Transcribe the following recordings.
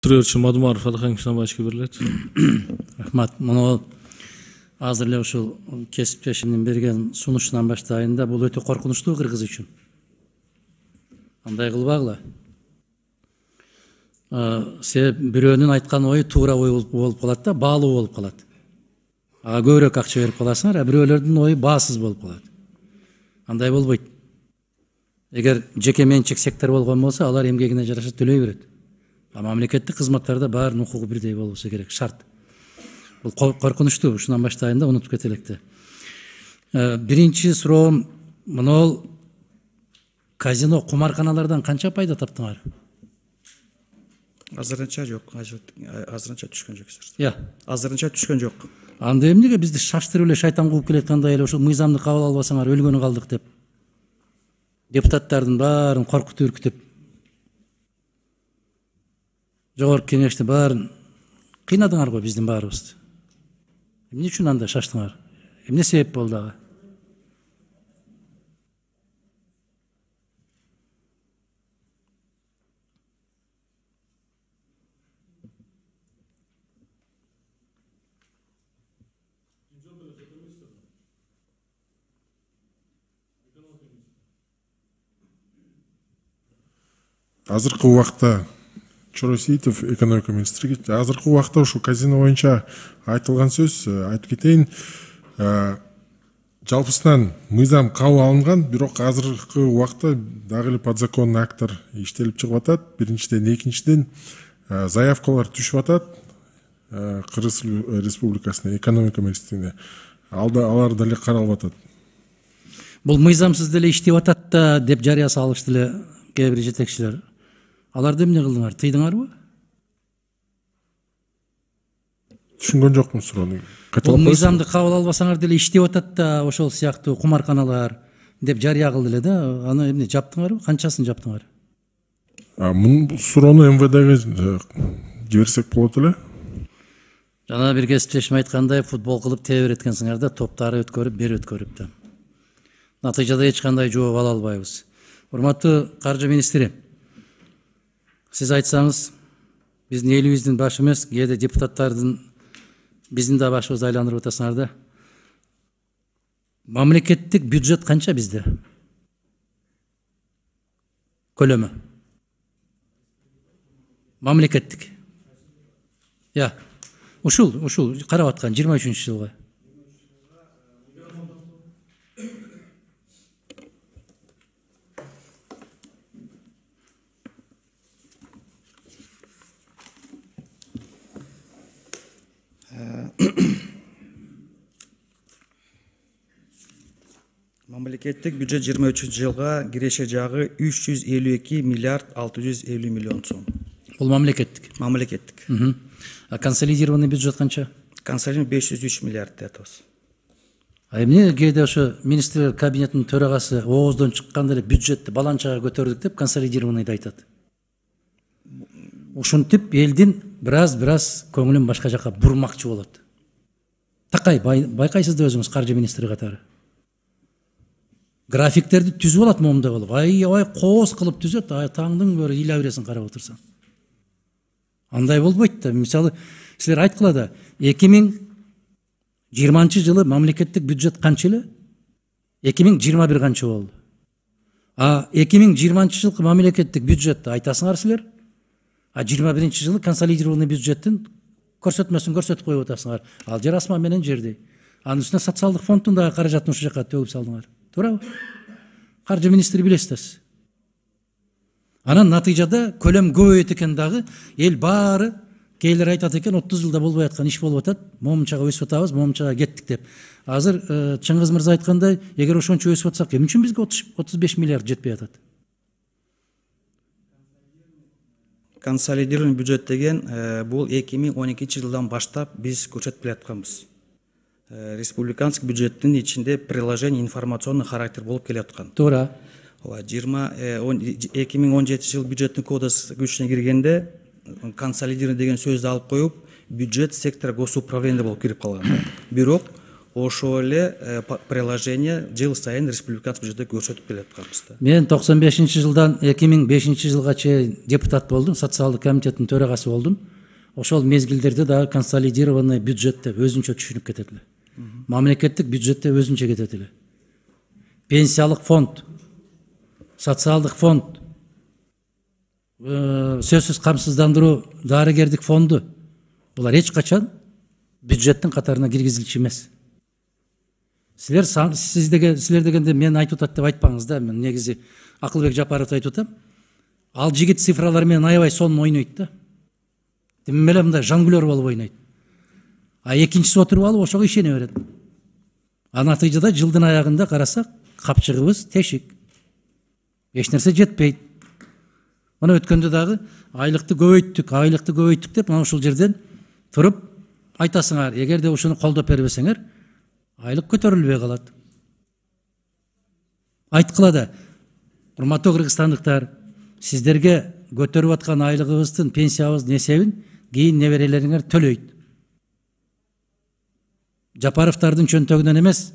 Тыргырчы Мадумаров Алахан Кишнабаевичке берилет. Рахмат. Муну азыр эле ушул кесиптешимдин берген сунушунан баштайын да, бул өтө коркунучтуу Кыргыз үчүн. Андай кылбагыла. Себеп бирөөнүн айткан ою туура ой болуп калат да, баалуу болуп калат. Ага көбүрөөк акча берип каласыңар, а бирөөлөрдүн ою баасыз болуп калат. Андай болбойт. Эгер жеке менчик сектор болгон болсо, алар эмгегине жараша төлөй берет. А мамлекеттик кызматтарда баардын укугу бирдей болушу керек, шарт. Бул коркунучтуу, ушундан баштайын да, унутуп кетелекте. Биринчи суроом, мына казино, кумарканалардан канча пайда таптыңар? Азырынча жок, азырынча түшкөн жок. Азырынча түшкөн жок. Анда эмнеге бизди шаштырып эле шайтан кууп келаткандай эле ошо мыйзамды кабыл албасаңар өлгөнү калдык деп. Депутаттардын баарын коркутуп үркүтүп, жогорку кеңешти баарын кыйнадыңар го биздин баарыбызды. Эмне үчүн анда шаштыңар? Эмне себеп болду ага? Азыркы убакта Чоросиитов экономика министри, азыркы убакта ушу казино боюнча айтылган сөз, айтып кетейин, жалпысынан мыйзам кабыл алынган, бирок азыркы убакта дагы эле подзаконный акттар иштелип чыгып атат. Биринчиден, экинчиден заявкалар түшүп атат Кыргыз Республикасына экономика министрлигине. Алар деле каралып атат. Бул мыйзамсыз деле иштеп атат да деп жарыя салышты эле кээ бир жетекчилер. Аларды эмне кылдыңар? Тыйдыңарбы? Түшүнгөн жокмун суроону. Бул мыйзамды кабыл албасаңар деле иштеп атат да ошол сыяктуу кумарканалар деп жарыя кылды эле да. Аны эмне жаптыңарбы? Канчасын жаптыңар? Мун суроону МВДге жиберсек болот эле. Жана бир кесиптешим айткандай, футбол кылып тебе береткенсиңер да, топтары өткөрүп, бери өткөрүп да. Натыйжада эч кандай жооп ала албайбыз. Урматтуу каржы министри, сиз айтсаңыз, биздин элибиздин башы эмес, кээде депутаттардын биздин да башыбызды айландырып атасыңар да. Мамлекеттик бюджет канча бизде? Көлөмү. Мамлекеттик. Ушул карап аткан 23-жылга. Мамлекеттик бюджет 23-жылга киреше жагы 352 миллиард 650 миллион сом. Бул мамлекеттик. Мамлекеттик. А консолидированный бюджет канча? Консолидированный 503 миллиард деп атабыз. А эмне кээде ошо министрлер кабинетинин төрагасы ооздон чыкканда эле бюджетти баланчага көтөрдүк деп консолидированныйды айтат. Ушинтип элдин бираз көңүлүн башка жака бурмакчы болот. Такай байкайсыз да өзүңүз каржы министри катары. Графиктерди түзүп алат момундай болуп. Аябай кооз кылып түзөт, таңдын көрө ыйла бересиң карап отурсаң. Андай болбойт да. Мисалы, силер айткыла да, 2020-жылы мамлекеттик бюджет канча эле? 2021 канча болду? А 2020-жылкы мамлекеттик бюджетти айтасыңар силер? А 21-жылы консолидированный бюджеттин көрсөтмөсүн көрсөтүп коюп атасыңар. Ал жер асман менен жердей. Анын үстүнө социалдык фонддун дагы каражатын ушул жака төгүп салдыңар. Туурабы? Каржы министри билесиз. Анан натыйжада көлөм көбөйөт экен дагы, эл баары кейлер айтат экен 30 жылда болбой аткан иш болуп атат, момунчага өсүп атабыз, момунчага кеттик деп. Азыр Чыңгыз мырза айткандай, эгер ошончо өсүп атсак, эмне үчүн бизге 35 миллиард жетпей атат? Консолидированный бюджет деген бул 2012-жылдан баштап биз көрсөтүп келатканбыз. Республиканский бюджеттин ичинде приложение информационный характер болуп келаткан. Туура. 2017 жыл бюджеттин кодекс күчүнө киргенде консолидированный деген сөздү алып коюп, бюджет сектора госуправления болуп кирип калган. Бирок ошол эле приложение жыл сайын республиканский бюджетте көрсөтүп келатканбыз да. Мен 95 жылдан 2005 жылга чейин депутат болдум, социалдык комитеттин төрагасы болдум. Ошол мезгилдерде дагы консолидированный бюджетте өзүнчө түшүнүп кетет эле. Мамлекеттик бюджетте өзүнчө кетет эле. Пенсиялык фонд, социалдык фонд, сөзсүз камсыздандыруу, дарыгердик фонду булар эч качан бюджеттин катарына киргизилчү эмес. Силер дегенде мен айтып атат деп айтпаңыз да, мен негизи Акылбек Жапаров айтып атам. Ал жигит цифралар менен аябай сонун ойнойт да. Тим эле мындай жонглер болуп ойнойт. А экинчиси отуруп алып ошого ишене берет. Натыйжада жылдын аягында карасак, капчыгыбыз тешик. Эч нерсе жетпейт. Мына өткөндө дагы айлыкты көбөйттүк деп мына ушул жерден туруп айтасыңар, эгерде ушуну колдоп бербесеңер, айлык көтөрүлбөй калат. Айткыла да, урматтуу кыргызстандыктар, сиздерге көтөрүп аткан айлыгыбыздын, пенсиябыздын эсебин кийин неберелериңер төлөйт. Жапаровдардын чөнтөгүнөн эмес,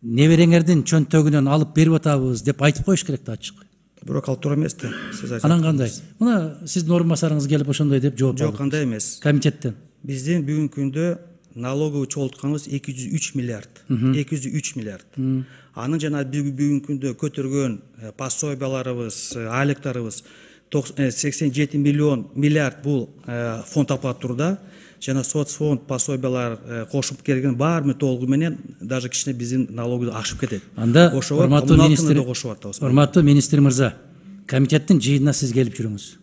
небереңердин чөнтөгүнөн алып берип атабыз деп айтып коюш керек да ачык. Бирок ал туура эмес да. Анан кандай? Мына сиздин орун басарыңыз келип ошондой деп жооп алды. Жок, кандай эмес. Комитеттен. Биздин бүгүнкү күндө налоговый чогултканыбыз 203 миллиард. 203 миллиард. Анын жана бүгүнкү күндө көтөргөн пособияларыбыз, айлыктарыбыз 87 миллиард бул фонд аппаратурда. Жана соцфонд пособиялар кошуп келген баары толугу менен даже кичине биздин налогду ашып кетет. Анда урматтуу министр мырза, комитеттин жыйынына сиз келип жүрүңүз.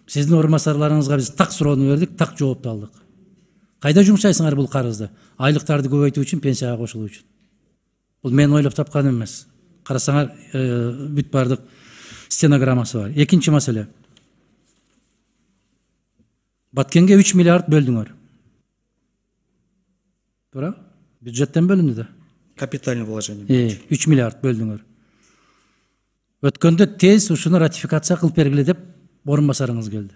Сиздин орун басарларыңызга биз так суроону бердик, так жоопту алдык. Кайда жумшайсыңар бул карызды? Айлыктарды көбөйтүү үчүн, пенсияга кошулуу үчүн. Бул мен ойлоп тапканым эмес. Карасаңар, бүт бардык стенограммасы бар. Экинчи маселе. Баткенге 3 миллиард бөлдүңөр. Туура? Бюджеттен бөлүндү да. Капитальный вложение. 3 миллиард бөлдүңөр. Өткөндө тез ушуну ратификация кылып бергиле деп орун басарыңыз келди.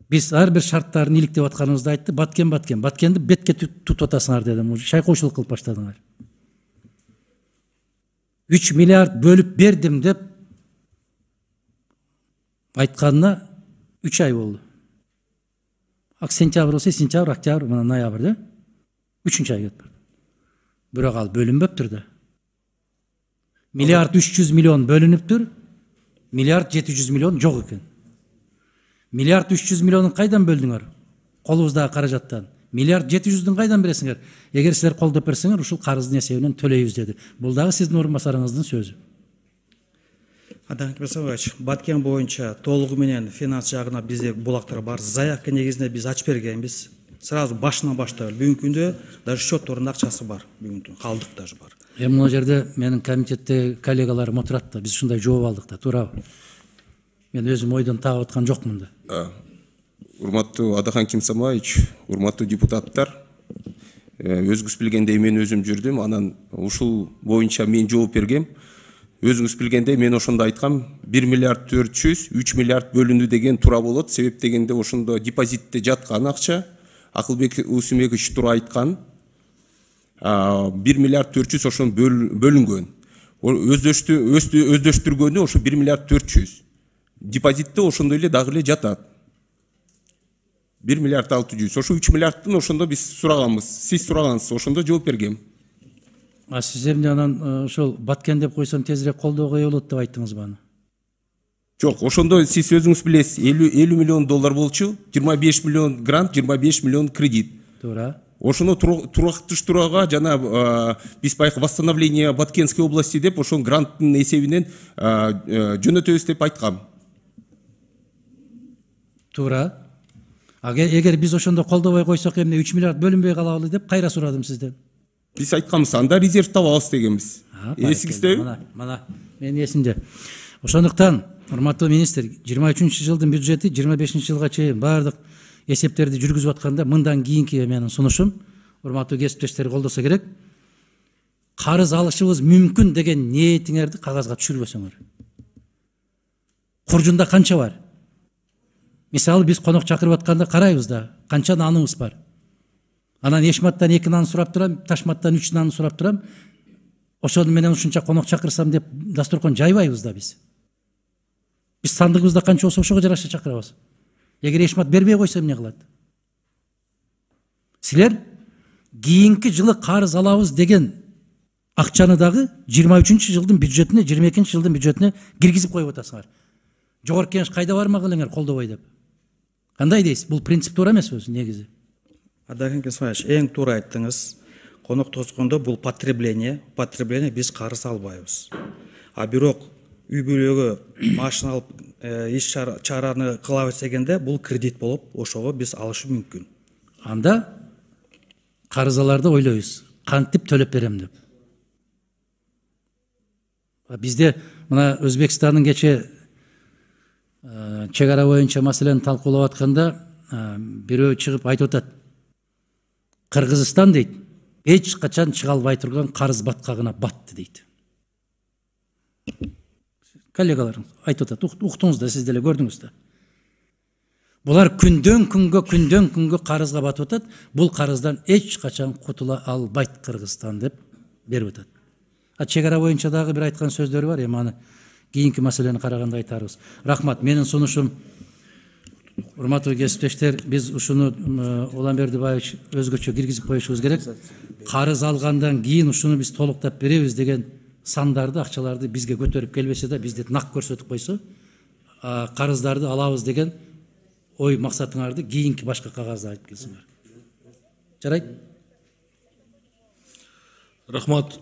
Биз ар бир шарттарын иликтеп атканыбызды айтты. Баткенди бетке тутуп атасыңар дедим. Шайкоочулук кылып баштадыңар. 3 миллиард бөлүп бердим деп айтканына 3 ай болду. Сентябрь болсо, сентябрь, октябрь, мына ноябрь да? 3-чү ай кетти. Бирок ал бөлүнбөптүр да. Миллиард 300 миллион бөлүнүптүр. Миллиард 700 миллион жок экен. Миллиард 300 миллионун кайдан бөлдүңөр? Колубуздагы каражаттан. Миллиард 700-дүн кайдан бересиңер? Эгер силер колдоп берсеңер, ушул карыздын эсебинен төлөйбүз деди. Бул дагы сиздин орун басарыңыздын сөзү. Адам Кирсанович, Баткен боюнча толугу менен финанс жагына бизде булактар бар. Заявка негизинде биз ачып бергенбиз. Сразу башынан баштап, бүгүнкү күндө даже счетторунда акчасы бар. Бүгүнкү калдык даже бар. Мына жерде менин комитетте коллегаларым отурат да, биз ушундай жооп алдык да, туурабы? Мен өзүм ойдон таап аткан жокмун да. Урматтуу Адахан Кимсамаевич, урматтуу депутаттар, өзүңүз билгендей мен өзүм жүрдүм, анан ушул боюнча мен жооп бергем. Өзүңүз билгендей мен ошондо айткам, 1 миллиард 400, 3 миллиард бөлүндү деген туура болот. Себеп дегенде ошондо депозитте жаткан акча, Акылбек Усумбекович туура айткан. 1 миллиард 400 ошон бөлүнгөн. Өздөштүргөнү ошо 1 миллиард 400. Депозитте ошондой эле дагы эле жатат. 1 миллиард 600. Ошо 3 миллиардтын ошондо биз сураганбыз. Сиз сурагансыз, ошондо жооп бергем. Сиз эмне анан ошол Баткен деп койсом тезирээк колдоого ээ болот деп айттыңызбы аны? Жок, ошондо сиз өзүңүз билесиз, 50 миллион доллар болчу, 25 миллион грант, 25 миллион кредит. Туура. Ошону турактыштырууга жана биз баягы восстановление Баткенской области деп ошол гранттын эсебинен жөнөтөбүз деп айткам. Туура. Эгер биз ошондо колдобой койсок эмне 3 миллиард бөлүнбөй калабы деп кайра сурадым сизден. Биз айтканбыз, анда резерв табабыз дегенбиз. Эсиңиздеби? Мана, менин эсимде. Ошондуктан, урматтуу министр, 23-жылдын бюджети 25-жылга чейин баардык эсептерди жүргүзүп атканда мындан кийинки менин сунушум, урматтуу кесиптештер колдосо керек. Карыз алышыбыз мүмкүн деген ниетиңерди кагазга түшүрбөсөңөр. Куржунда канча бар? Мисалы биз конок чакырып атканда карайбыз да, канча наныбыз бар. Анан Эшматтан 2 нан сурап турам, Ташматтан 3 нан сурап турам. Ошону менен ушунча конок чакырсам деп дасторкон жайбайбыз да биз. Биз сандыгыбызда канча болсо ошого жараша чакырабыз. Эгер Эшмат бербей койсо эмне кылат? Силер кийинки жылы карыз алабыз деген акчаны дагы 23 жылдын бюджетине, 22 жылдын бюджетине киргизип коюп атасыңар. Жогорку Кеңеш кайда бармак элеңер колдобой деп. Кандай дейсиз? Бул принцип туура эмес өзү негизи. Адахан Кесмаевич, эң туура айттыңыз. Конок тоскондо бул потребление биз карыз албайбыз. А бирок үй бүлөгө машина алып иш чараны кыла берсегенде бул кредит болуп, ошого биз алышы мүмкүн. Анда карызаларды ойлойбуз. Кантип төлөп берем деп. Бизде мына Өзбекстандын кече чек ара боюнча маселени талкуулап атканда бирөө чыгып айтып атат. Кыргызстан дейт, эч качан чыга албай турган карыз баткагына батты дейт. Коллегаларым айтып атат, уктуңуз да, сиз деле көрдүңүз да. Булар күндөн күнгө карызга батып атат. Бул карыздан эч качан кутула албайт Кыргызстан деп берип атат. Чек ара боюнча дагы бир айткан сөздөрү бар, эми аны кийинки маселени караганда айтарбыз. Рахмат. Менин сунушум, урматтуу кесиптештер, биз ушуну Улан Бердибаевич өзгөчө киргизип коюшубуз керек. Карыз алгандан кийин ушуну биз толуктап беребиз деген сандарды, акчаларды бизге көтөрүп келбесе да, бизди нак көрсөтүп койсо, карыздарды алабыз деген ой максатыңарды кийинки башка кагазда айтып келсиңер. Жарайт? Рахмат.